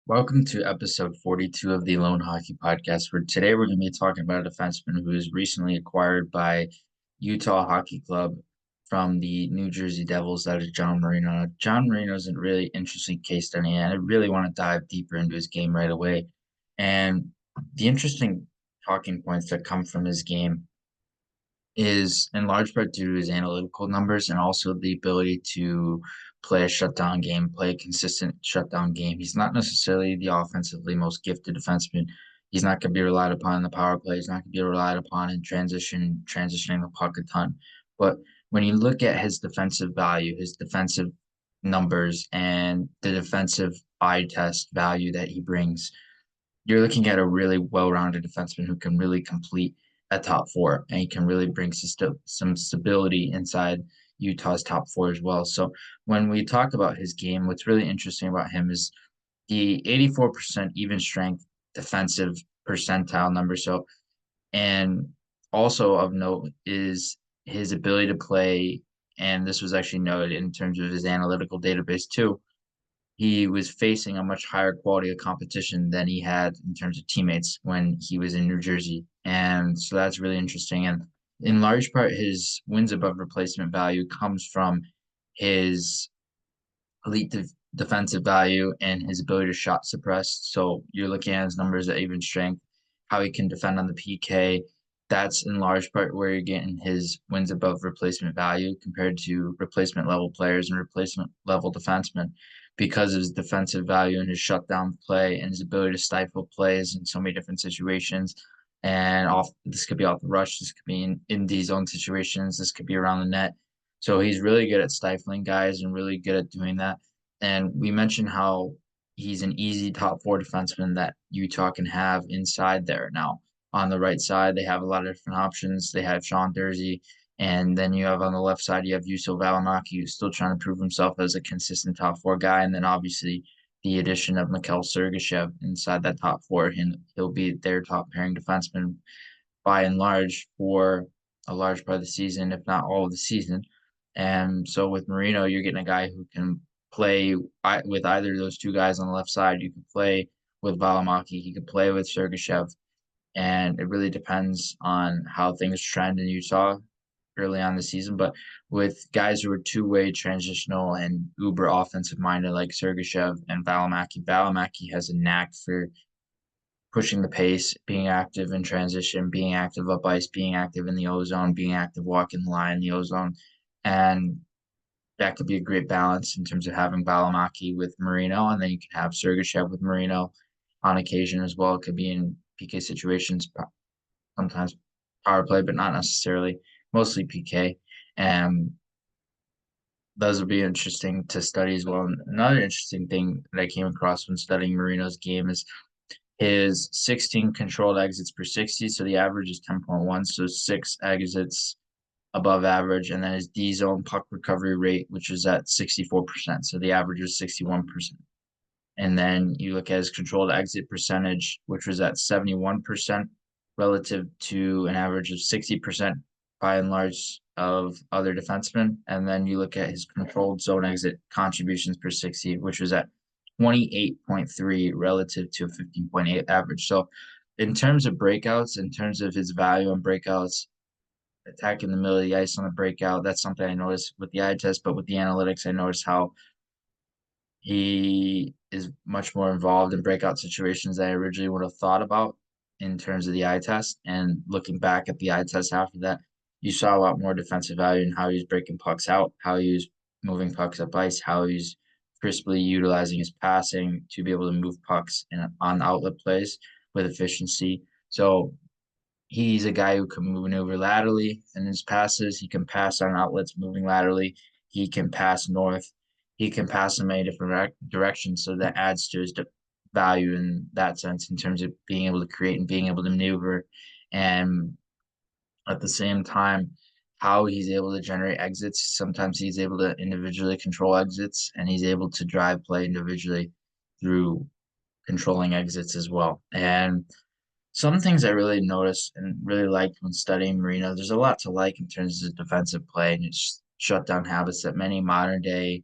Welcome to episode 42 of the Loane Hockey Podcast, where today we're going to be talking about a defenseman who was recently acquired by Utah Hockey Club from the New Jersey Devils. That is John Marino. John Marino is a really interesting case study, and I really want to dive deeper into his game right away. And the interesting talking points that come from his game is in large part due to his analytical numbers and also the ability to play a shutdown game, play a consistent shutdown game. He's not necessarily the offensively most gifted defenseman. He's not going to be relied upon in the power play. He's not going to be relied upon in transitioning the puck a ton. But when you look at his defensive value, his defensive numbers, and the defensive eye test value that he brings, you're looking at a really well-rounded defenseman who can really complete a top four, and he can really bring some stability inside Utah's top four as well. So when we talk about his game, what's really interesting about him is the 84% even strength defensive percentile number. So, and also of note is his ability to play, and this was actually noted in terms of his analytical database too. He was facing a much higher quality of competition than he had in terms of teammates when he was in New Jersey. And so that's really interesting. And in large part, his wins above replacement value comes from his elite defensive value and his ability to shot suppress. So you're looking at his numbers at even strength, how he can defend on the PK. That's in large part where you're getting his wins above replacement value compared to replacement level players and replacement level defensemen because of his defensive value and his shutdown play and his ability to stifle plays in so many different situations. And off this could be off the rush, this could be in D zone situations, this could be around the net. So he's really good at stifling guys and really good at doing that. And we mentioned how he's an easy top four defenseman that Utah can have inside there. Now, on the right side, they have a lot of different options. They have Sean Durzi, and then you have on the left side, you have Juuso Valimaki, who's still trying to prove himself as a consistent top four guy. And then obviously the addition of Mikhail Sergachev inside that top four, and he'll be their top pairing defenseman by and large for a large part of the season, if not all of the season. And so with Marino, you're getting a guy who can play with either of those two guys on the left side. You can play with Valimaki, he could play with Sergachev, and it really depends on how things trend in Utah early on the season. But with guys who are two-way transitional and uber offensive minded like Sergachev and Valimaki, Valimaki has a knack for pushing the pace, being active in transition, being active up ice, being active in the ozone, being active walking the line in the ozone. And that could be a great balance in terms of having Valimaki with Marino, and then you can have Sergachev with Marino on occasion as well. It could be in PK situations, sometimes power play, but not necessarily, mostly PK. And those would be interesting to study as well. And another interesting thing that I came across when studying Marino's game is his 16 controlled exits per 60. So the average is 10.1. So six exits above average. And then his D zone puck recovery rate, which is at 64%. So the average is 61%. And then you look at his controlled exit percentage, which was at 71% relative to an average of 60% by and large of other defensemen. And then you look at his controlled zone exit contributions per 60, which was at 28.3 relative to a 15.8 average. So in terms of breakouts, in terms of his value on breakouts, attacking the middle of the ice on the breakout, that's something I noticed with the eye test, but with the analytics, I noticed how he is much more involved in breakout situations than I originally would have thought about in terms of the eye test. And looking back at the eye test after that, you saw a lot more defensive value in how he's breaking pucks out, how he's moving pucks up ice, how he's crisply utilizing his passing to be able to move pucks on outlet plays with efficiency. So he's a guy who can maneuver laterally in his passes. He can pass on outlets moving laterally. He can pass north. He can pass in many different directions. So that adds to his value in that sense, in terms of being able to create and being able to maneuver. And at the same time, how he's able to generate exits. Sometimes he's able to individually control exits, and he's able to drive play individually through controlling exits as well. And some things I really noticed and really liked when studying Marino, there's a lot to like in terms of defensive play and its shutdown habits that many modern day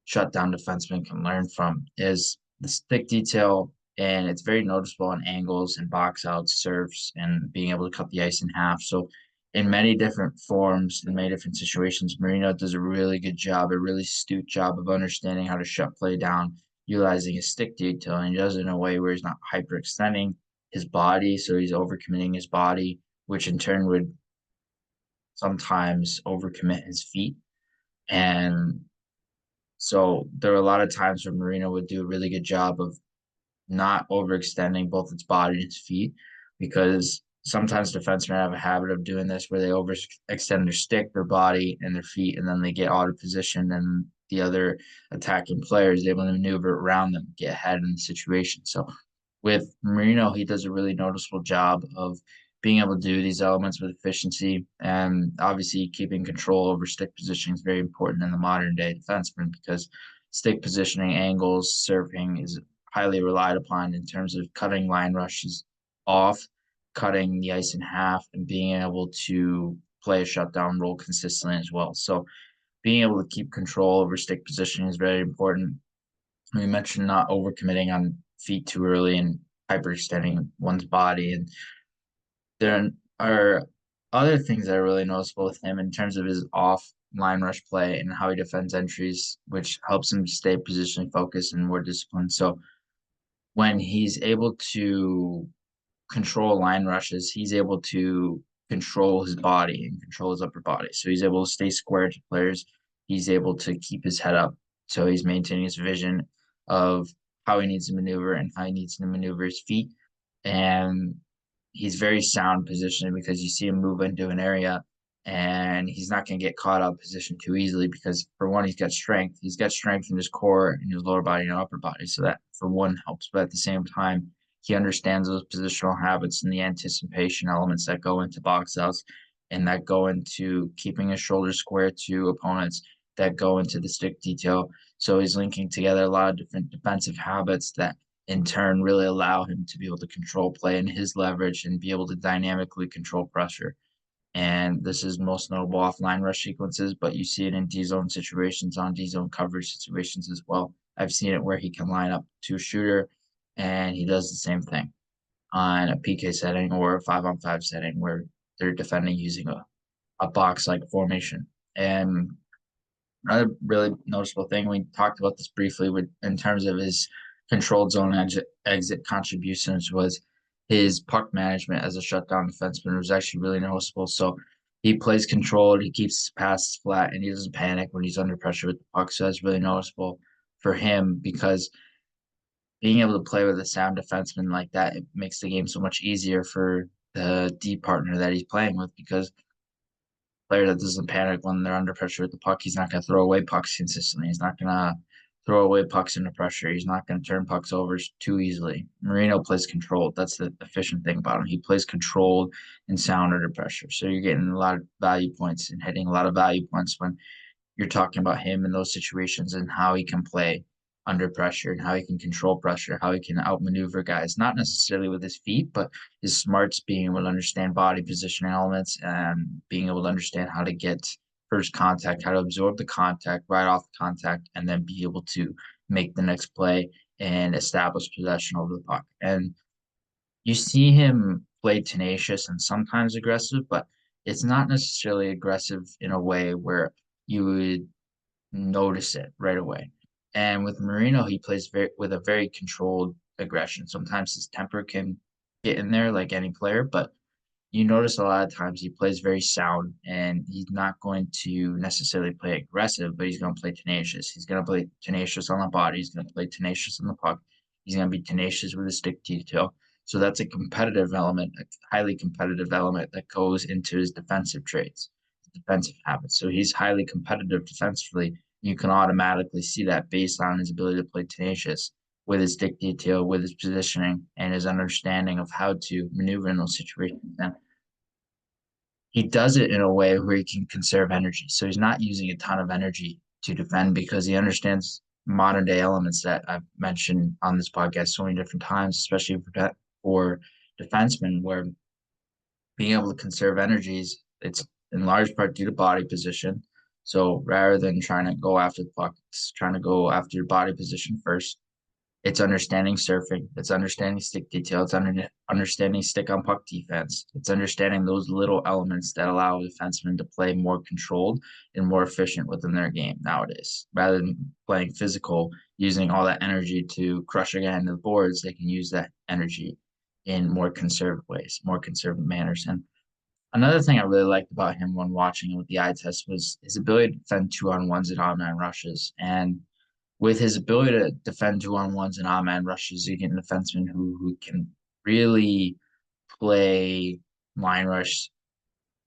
shutdown defensemen can learn from. Is the stick detail, and it's very noticeable in angles and box outs, serves, and being able to cut the ice in half. So, in many different forms, in many different situations, Marino does a really good job, a really astute job of understanding how to shut play down, utilizing his stick detail, and he does it in a way where he's not hyperextending his body, so he's overcommitting his body, which in turn would sometimes overcommit his feet. And so there are a lot of times where Marino would do a really good job of not overextending both its body and its feet, because sometimes defensemen have a habit of doing this where they overextend their stick, their body, and their feet, and then they get out of position, and the other attacking player is able to maneuver around them, get ahead in the situation. So with Marino, he does a really noticeable job of being able to do these elements with efficiency, and obviously keeping control over stick positioning is very important in the modern day defenseman, because stick positioning, angles, surfing is highly relied upon in terms of cutting line rushes off, cutting the ice in half, and being able to play a shutdown role consistently as well. So being able to keep control over stick positioning is very important. We mentioned not overcommitting on feet too early and hyperextending one's body. And there are other things that are really noticeable with him in terms of his off line rush play and how he defends entries, which helps him stay positionally focused and more disciplined. So when he's able to control line rushes, he's able to control his body and control his upper body. So he's able to stay square to players. He's able to keep his head up. So he's maintaining his vision of how he needs to maneuver and how he needs to maneuver his feet. And he's very sound positioning, because you see him move into an area and he's not going to get caught out of position too easily, because for one, he's got strength. He's got strength in his core, in his lower body and upper body. So that for one helps. But at the same time, he understands those positional habits and the anticipation elements that go into box outs and that go into keeping his shoulders square to opponents, that go into the stick detail. So he's linking together a lot of different defensive habits that in turn really allow him to be able to control play and his leverage and be able to dynamically control pressure. And this is most notable offline rush sequences, but you see it in D zone situations, on D zone coverage situations as well. I've seen it where he can line up to a shooter and he does the same thing on a PK setting or a 5-on-5 setting where they're defending using a box like formation. And another really noticeable thing, we talked about this briefly with in terms of his controlled zone exit contributions, was his puck management as a shutdown defenseman was actually really noticeable. So he plays controlled, he keeps his passes flat, and he doesn't panic when he's under pressure with the puck. So that's really noticeable for him, because being able to play with a sound defenseman like that, it makes the game so much easier for the D partner that he's playing with, because player that doesn't panic when they're under pressure with the puck. He's not going to throw away pucks consistently. He's not going to throw away pucks under pressure. He's not going to turn pucks over too easily. Marino plays controlled. That's the efficient thing about him. He plays controlled and sound under pressure. So you're getting a lot of value points and hitting a lot of value points when you're talking about him in those situations and how he can play under pressure and how he can control pressure, how he can outmaneuver guys, not necessarily with his feet, but his smarts, being able to understand body positioning elements and being able to understand how to get first contact, how to absorb the contact right off the contact, and then be able to make the next play and establish possession over the puck. And you see him play tenacious and sometimes aggressive, but it's not necessarily aggressive in a way where you would notice it right away. And with Marino, he plays with a very controlled aggression. Sometimes his temper can get in there like any player, but you notice a lot of times he plays very sound, and he's not going to necessarily play aggressive, but he's going to play tenacious. He's going to play tenacious on the body. He's going to play tenacious on the puck. He's going to be tenacious with his stick detail. So that's a competitive element, a highly competitive element that goes into his defensive traits, defensive habits. So he's highly competitive defensively. You can automatically see that based on his ability to play tenacious with his stick detail, with his positioning, and his understanding of how to maneuver in those situations. And he does it in a way where he can conserve energy. So he's not using a ton of energy to defend, because he understands modern day elements that I've mentioned on this podcast so many different times, especially for defensemen, where being able to conserve energies, it's in large part due to body position. So rather than trying to go after the puck, it's trying to go after your body position first. It's understanding surfing. It's understanding stick detail. It's understanding stick on puck defense. It's understanding those little elements that allow defensemen to play more controlled and more efficient within their game nowadays. Rather than playing physical, using all that energy to crush a guy into the boards, they can use that energy in more conservative ways, more conservative manners. And another thing I really liked about him when watching him with the eye test was his ability to defend 2-on-1s and odd man rushes. And with his ability to defend 2-on-1s and odd man rushes, you get a defenseman who can really play line rush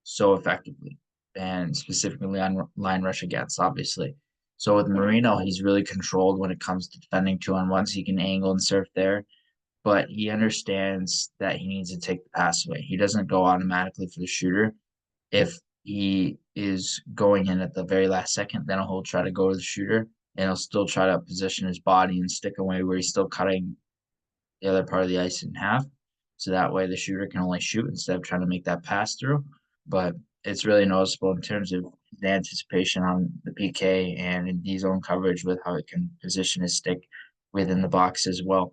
so effectively, and specifically on line rush against, obviously. So with Marino, he's really controlled when it comes to defending 2-on-1s. He can angle and surf there, but he understands that he needs to take the pass away. He doesn't go automatically for the shooter. If he is going in at the very last second, then he'll try to go to the shooter and he'll still try to position his body and stick away where he's still cutting the other part of the ice in half. So that way the shooter can only shoot instead of trying to make that pass through. But it's really noticeable in terms of the anticipation on the PK and in D zone coverage with how it can position his stick within the box as well.